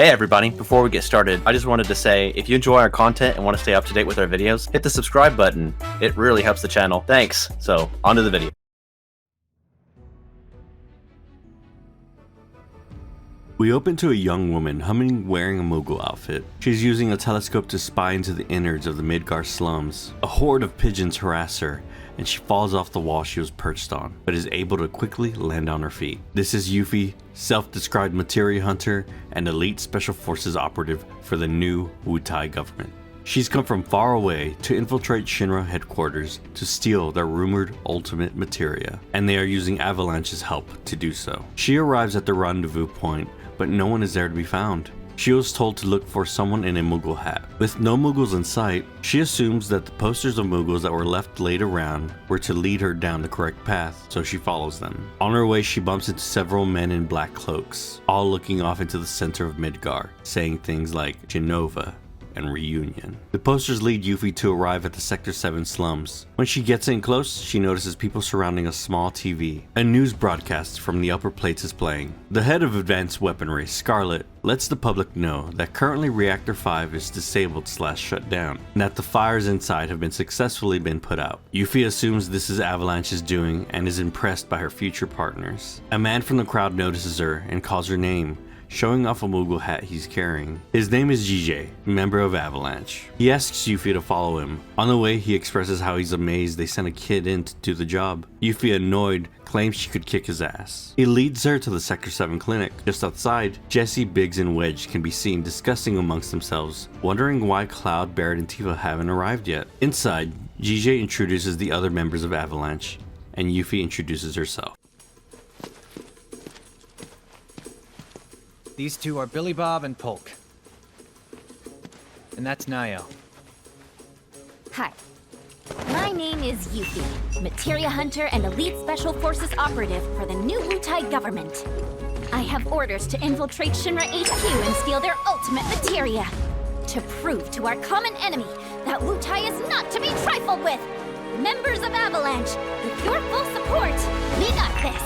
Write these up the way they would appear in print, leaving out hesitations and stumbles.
Hey everybody, before we get started, I just wanted to say, if you enjoy our content and want to stay up to date with our videos, hit the subscribe button. It really helps the channel. Thanks. So, on to the video. We open to a young woman humming wearing a Moogle outfit. She's using a telescope to spy into the innards of the Midgar slums. A horde of pigeons harass her, and she falls off the wall she was perched on, but is able to quickly land on her feet. This is Yuffie, self-described materia hunter and elite special forces operative for the new Wutai government. She's come from far away to infiltrate Shinra headquarters to steal their rumored ultimate materia, and they are using Avalanche's help to do so. She arrives at the rendezvous point, but no one is there to be found. She was told to look for someone in a Moogle hat. With no Moogles in sight, she assumes that the posters of Moogles that were left laid around were to lead her down the correct path, so she follows them. On her way, she bumps into several men in black cloaks, all looking off into the center of Midgar, saying things like Genova and reunion. The posters lead Yuffie to arrive at the Sector 7 slums. When she gets in close, she notices people surrounding a small TV. A news broadcast from the upper plates is playing. The head of Advanced Weaponry, Scarlet, lets the public know that currently Reactor 5 is disabled / shut down, and that the fires inside have successfully been put out. Yuffie assumes this is Avalanche's doing and is impressed by her future partners. A man from the crowd notices her and calls her name, showing off a Moogle hat he's carrying. His name is GJ, member of Avalanche. He asks Yuffie to follow him. On the way, he expresses how he's amazed they sent a kid in to do the job. Yuffie, annoyed, claims she could kick his ass. He leads her to the Sector 7 clinic. Just outside, Jesse, Biggs, and Wedge can be seen discussing amongst themselves, wondering why Cloud, Barrett, and Tifa haven't arrived yet. Inside, GJ introduces the other members of Avalanche, and Yuffie introduces herself. These two are Billy Bob and Polk. And that's Nayo. Hi. My name is Yuffie, materia hunter and elite special forces operative for the new Wutai government. I have orders to infiltrate Shinra HQ and steal their ultimate materia, to prove to our common enemy that Wutai is not to be trifled with. Members of Avalanche, with your full support, we got this.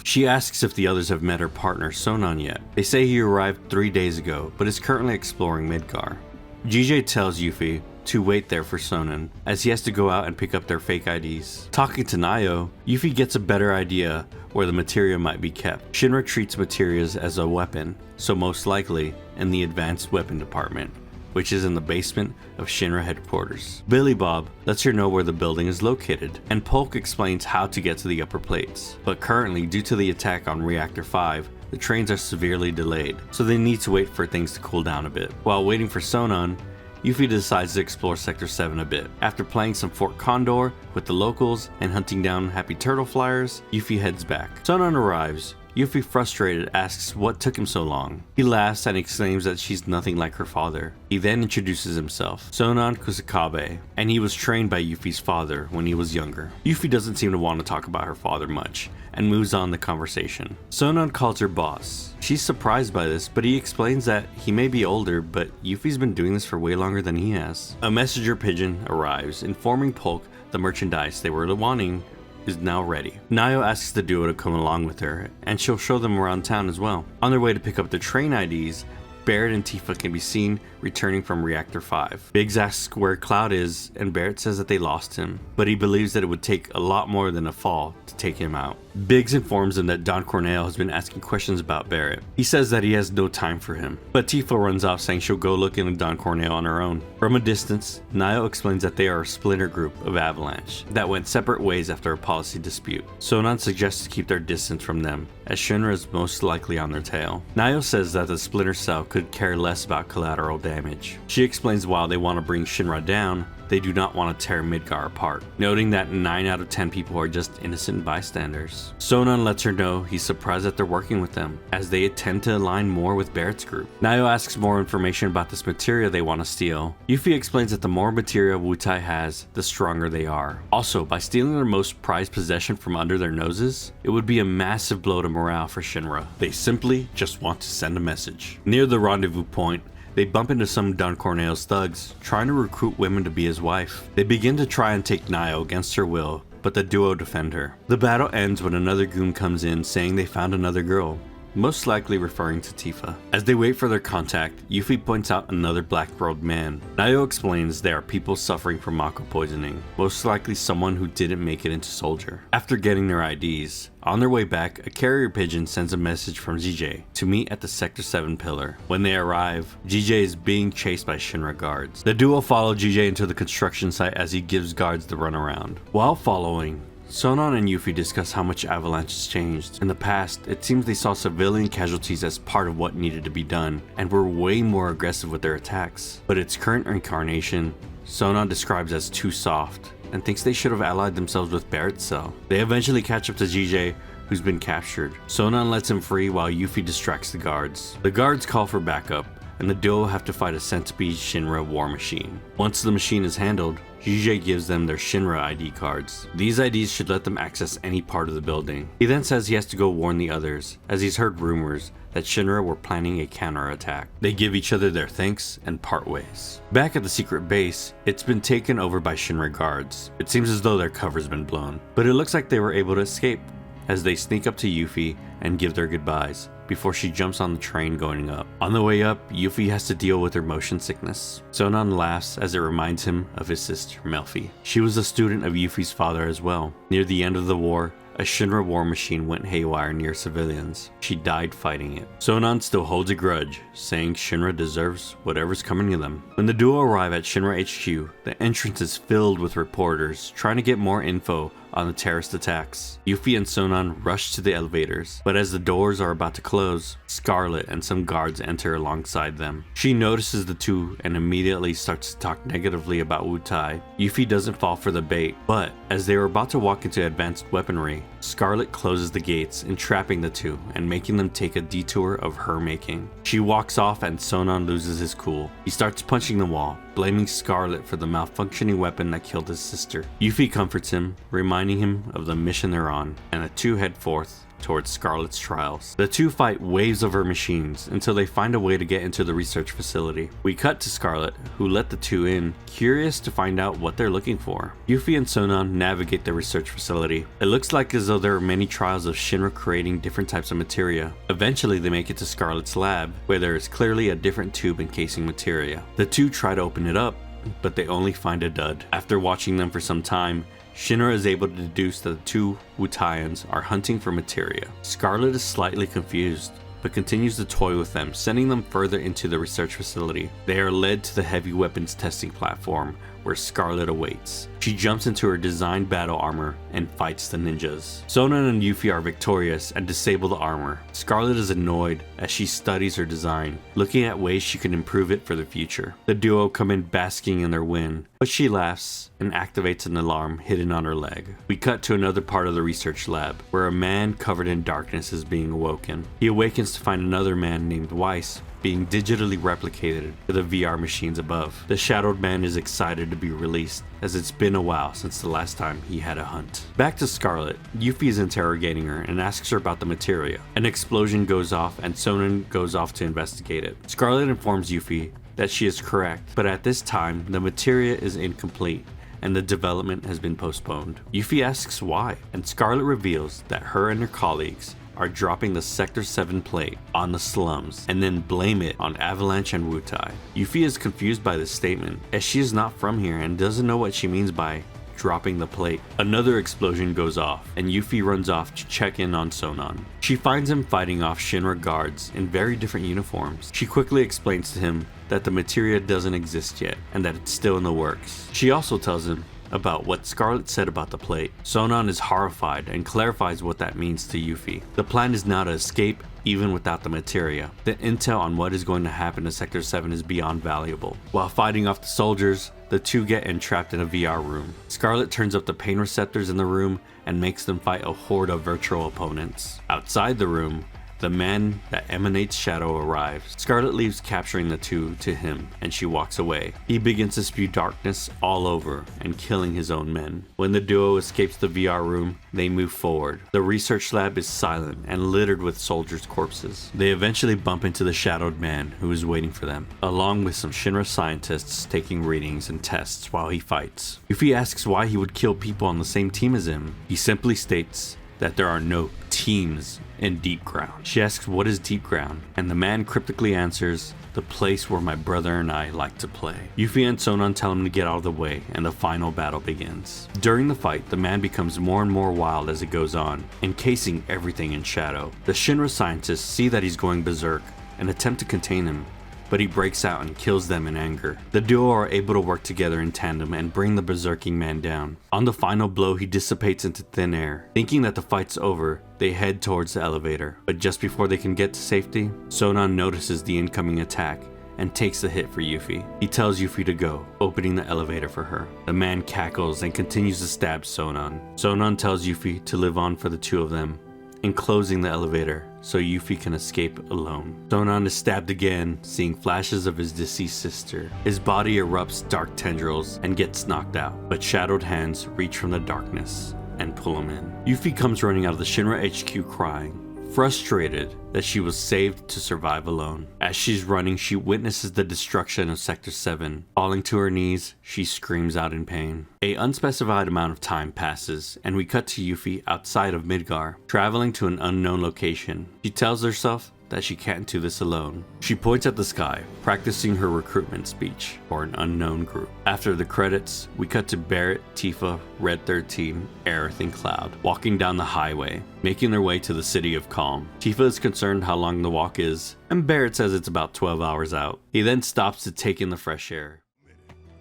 She asks if the others have met her partner Sonon yet. They say he arrived 3 days ago, but is currently exploring Midgar. GJ tells Yuffie to wait there for Sonon, as he has to go out and pick up their fake IDs. Talking to Nayo, Yuffie gets a better idea where the materia might be kept. Shinra treats materias as a weapon, so most likely in the advanced weapon department, which is in the basement of Shinra headquarters. Billy Bob lets her know where the building is located, and Polk explains how to get to the upper plates. But currently, due to the attack on Reactor 5, the trains are severely delayed, so they need to wait for things to cool down a bit. While waiting for Sonon, Yuffie decides to explore Sector 7 a bit. After playing some Fort Condor with the locals and hunting down Happy Turtle Flyers, Yuffie heads back. Sonon arrives. Yuffie, frustrated, asks what took him so long. He laughs and exclaims that she's nothing like her father. He then introduces himself, Sonon Kusakabe, and he was trained by Yuffie's father when he was younger. Yuffie doesn't seem to want to talk about her father much, and moves on the conversation. Sonon calls her boss. She's surprised by this, but he explains that he may be older, but Yuffie's been doing this for way longer than he has. A messenger pigeon arrives, informing Polk the merchandise they were wanting is now ready. Nayo asks the duo to come along with her, and she'll show them around town as well. On their way to pick up the train IDs, Barrett and Tifa can be seen returning from Reactor 5. Biggs asks where Cloud is, and Barrett says that they lost him, but he believes that it would take a lot more than a fall to take him out. Biggs informs him that Don Cornell has been asking questions about Barrett. He says that he has no time for him, but Tifa runs off saying she'll go look into Don Cornell on her own. From a distance, Nayo explains that they are a splinter group of Avalanche that went separate ways after a policy dispute. Sonon suggests to keep their distance from them, as Shinra is most likely on their tail. Nayo says that the splinter cell could care less about collateral damage. She explains while they want to bring Shinra down, they do not want to tear Midgar apart, noting that 9 out of 10 people are just innocent bystanders. Sonon lets her know he's surprised that they're working with them, as they tend to align more with Barrett's group. Nayo asks more information about this materia they want to steal. Yuffie explains that the more materia Wutai has, the stronger they are. Also, by stealing their most prized possession from under their noses, it would be a massive blow to morale for Shinra. They simply just want to send a message. Near the rendezvous point, they bump into some Don Corneo's thugs, trying to recruit women to be his wife. They begin to try and take Nayo against her will, but the duo defend her. The battle ends when another goon comes in saying they found another girl, most likely referring to Tifa. As they wait for their contact, Yuffie points out another black-robed man. Nayo explains there are people suffering from Mako poisoning, most likely someone who didn't make it into Soldier. After getting their IDs, on their way back, a carrier pigeon sends a message from GJ to meet at the Sector 7 pillar. When they arrive, GJ is being chased by Shinra guards. The duo follow GJ into the construction site as he gives guards the runaround. While following, Sonon and Yuffie discuss how much Avalanche has changed. In the past, it seems they saw civilian casualties as part of what needed to be done, and were way more aggressive with their attacks. But its current incarnation, Sonon describes as too soft, and thinks they should have allied themselves with Barrett's cell. They eventually catch up to GJ, who's been captured. Sonon lets him free while Yuffie distracts the guards. The guards call for backup, and the duo have to fight a centipede Shinra war machine. Once the machine is handled, GJ gives them their Shinra ID cards. These IDs should let them access any part of the building. He then says he has to go warn the others, as he's heard rumors that Shinra were planning a counterattack. They give each other their thanks and part ways. Back at the secret base, it's been taken over by Shinra guards. It seems as though their cover's been blown, but it looks like they were able to escape, as they sneak up to Yuffie and give their goodbyes before she jumps on the train going up. On the way up, Yuffie has to deal with her motion sickness. Sonon laughs as it reminds him of his sister, Melfi. She was a student of Yuffie's father as well. Near the end of the war, a Shinra war machine went haywire near civilians. She died fighting it. Sonon still holds a grudge, saying Shinra deserves whatever's coming to them. When the duo arrive at Shinra HQ, the entrance is filled with reporters trying to get more info on the terrorist attacks. Yuffie and Sonon rush to the elevators, but as the doors are about to close, Scarlet and some guards enter alongside them. She notices the two and immediately starts to talk negatively about Wutai. Yuffie doesn't fall for the bait, but as they were about to walk into advanced weaponry, Scarlet closes the gates, entrapping the two and making them take a detour of her making. She walks off and Sonon loses his cool. He starts punching the wall, blaming Scarlet for the malfunctioning weapon that killed his sister. Yuffie comforts him, reminding him of the mission they're on, and the two head forth towards Scarlet's trials. The two fight waves of her machines until they find a way to get into the research facility. We cut to Scarlet, who let the two in, curious to find out what they're looking for. Yuffie and Sonon navigate the research facility. It looks like as though there are many trials of Shinra creating different types of materia. Eventually they make it to Scarlet's lab, where there is clearly a different tube encasing materia. The two try to open it up, but they only find a dud. After watching them for some time, Shinra is able to deduce that the two Wutaians are hunting for materia. Scarlet is slightly confused, but continues to toy with them, sending them further into the research facility. They are led to the heavy weapons testing platform, where Scarlet awaits. She jumps into her designed battle armor and fights the ninjas. Sonon and Yuffie are victorious and disable the armor. Scarlet is annoyed as she studies her design, looking at ways she can improve it for the future. The duo come in basking in their win, but she laughs and activates an alarm hidden on her leg. We cut to another part of the research lab, where a man covered in darkness is being awoken. He awakens to find another man named Weiss being digitally replicated to the VR machines above. The shadowed man is excited to be released, as it's been a while since the last time he had a hunt. Back to Scarlet, Yuffie is interrogating her and asks her about the materia. An explosion goes off and Sonon goes off to investigate it. Scarlet informs Yuffie that she is correct, but at this time, the materia is incomplete and the development has been postponed. Yuffie asks why, and Scarlet reveals that her and her colleagues are dropping the Sector 7 plate on the slums and then blame it on Avalanche and Wutai. Yuffie is confused by this statement, as she is not from here and doesn't know what she means by dropping the plate. Another explosion goes off and Yuffie runs off to check in on Sonon. She finds him fighting off Shinra guards in very different uniforms. She quickly explains to him that the materia doesn't exist yet and that it's still in the works. She also tells him about what Scarlet said about the plate. Sonon is horrified and clarifies what that means to Yuffie. The plan is now to escape even without the materia. The intel on what is going to happen to Sector 7 is beyond valuable. While fighting off the soldiers, the two get entrapped in a VR room. Scarlet turns up the pain receptors in the room and makes them fight a horde of virtual opponents. Outside the room, the man that emanates shadow arrives. Scarlet leaves capturing the two to him and she walks away. He begins to spew darkness all over and killing his own men. When the duo escapes the VR room, they move forward. The research lab is silent and littered with soldiers' corpses. They eventually bump into the shadowed man who is waiting for them, along with some Shinra scientists taking readings and tests while he fights. Yuffie asks why he would kill people on the same team as him. He simply states that there are no teams in deep ground. She asks what is deep ground, and the man cryptically answers, the place where my brother and I like to play. Yuffie and Sonon tell him to get out of the way, and the final battle begins. During the fight, the man becomes more and more wild as it goes on, encasing everything in shadow. The Shinra scientists see that he's going berserk and attempt to contain him, but he breaks out and kills them in anger. The duo are able to work together in tandem and bring the berserking man down. On the final blow, he dissipates into thin air. Thinking that the fight's over, they head towards the elevator, but just before they can get to safety, Sonon notices the incoming attack and takes the hit for Yuffie. He tells Yuffie to go, opening the elevator for her. The man cackles and continues to stab Sonon. Sonon tells Yuffie to live on for the two of them, enclosing the elevator so Yuffie can escape alone. Sonon is stabbed again, seeing flashes of his deceased sister. His body erupts dark tendrils and gets knocked out, but shadowed hands reach from the darkness and pull him in. Yuffie comes running out of the Shinra HQ crying, frustrated that she was saved to survive alone. As she's running, she witnesses the destruction of Sector 7. Falling to her knees, she screams out in pain. A unspecified amount of time passes, and we cut to Yuffie outside of Midgar, traveling to an unknown location. She tells herself that she can't do this alone. She points at the sky, practicing her recruitment speech for an unknown group. After the credits, we cut to Barrett, Tifa, Red 13, Aerith, and Cloud walking down the highway, making their way to the city of Calm. Tifa is concerned how long the walk is, and Barrett says it's about 12 hours out. He then stops to take in the fresh air.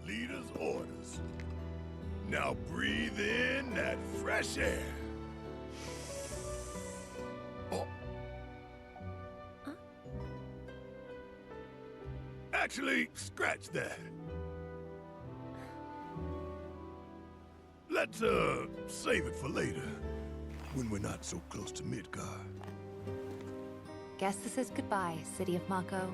Leader's orders. Now breathe in that fresh air. Oh. Actually, scratch that. Let's, save it for later, when we're not so close to Midgar. Guess this is goodbye, City of Mako.